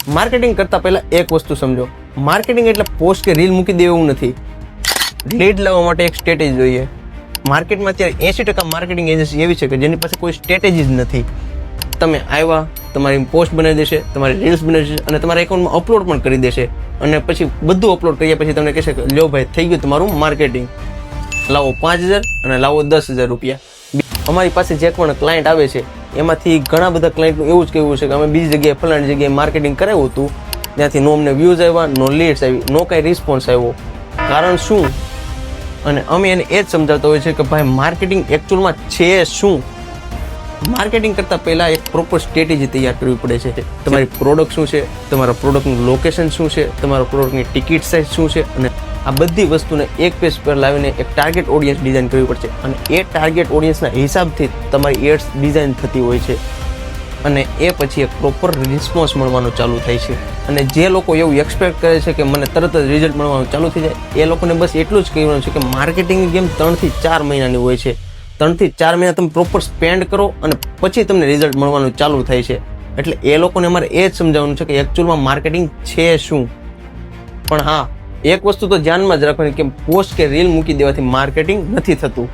Marketing કરતા પહેલા એક વસ્તુ સમજો, માર્કેટિંગ એટલે પોસ્ટ કે રીલ મૂકી દેવું નથી. લીડ લાવવા માટે એક સ્ટ્રેટેજી જોઈએ. માર્કેટમાં અત્યારે 80% માર્કેટિંગ એજન્સી એવી છે કે જેની પાસે કોઈ સ્ટ્રેટેજી જ નથી. તમે આવ્યા, તમારી પોસ્ટ બનાવી દેશે, તમારી રીલ્સ બનાવી દેશે અને તમારા એકાઉન્ટમાં અપલોડ પણ કરી દેશે અને પછી બધું અપલોડ કર્યા પછી તમને કહેશે કે લ્યો ભાઈ થઈ ગયું તમારું માર્કેટિંગ, લાવો 5,000 અને લાવો 10,000 રૂપિયા. અમારી પાસે જે પણ ક્લાયન્ટ આવે છે એમાંથી ઘણા બધા ક્લાયન્ટનું એવું જ કહેવું છે કે અમે બીજી જગ્યાએ ફલાણી જગ્યાએ માર્કેટિંગ કરાવ્યું હતું, ત્યાંથી નો અમને વ્યૂઝ આવ્યા, નો લીડ્સ આવી, નો કાંઈ રિસ્પોન્સ આવ્યો. કારણ શું? અને અમે એને એ જ સમજાવતા હોય છે કે ભાઈ માર્કેટિંગ એકચ્યુઅલમાં છે શું. માર્કેટિંગ કરતાં પહેલાં એક પ્રોપર સ્ટ્રેટેજી તૈયાર કરવી પડે છે. તમારી પ્રોડક્ટ શું છે, તમારા પ્રોડક્ટનું લોકેશન શું છે, તમારા પ્રોડક્ટની ટિકિટ સાઇઝ શું છે, અને આ બધી વસ્તુને એક પેજ પર લાવીને એક ટાર્ગેટ ઓડિયન્સ ડિઝાઇન કરવી પડશે. અને એ ટાર્ગેટ ઓડિયન્સના હિસાબથી તમારી એડ્સ ડિઝાઇન થતી હોય છે અને એ પછી એક પ્રોપર રિસ્પોન્સ મળવાનું ચાલુ થાય છે. અને જે લોકો એવું એક્સપેક્ટ કરે છે કે મને તરત જ રિઝલ્ટ મળવાનું ચાલુ થઈ જાય, એ લોકોને બસ એટલું જ કહેવાનું છે કે માર્કેટિંગની ગેમ 3 થી 4 મહિનાની હોય છે. 3 થી 4 મહિના તમે પ્રોપર સ્પેન્ડ કરો અને પછી તમને રિઝલ્ટ મળવાનું ચાલુ થાય છે. એટલે એ લોકોને અમારે એ જ સમજાવવાનું છે કે એકચ્યુઅલમાં માર્કેટિંગ છે શું. પણ હા, એક વસ્તુ તો ધ્યાનમાં જ રાખવાની કે પોસ્ટ કે રીલ મૂકી દેવાથી માર્કેટિંગ નથી થતું.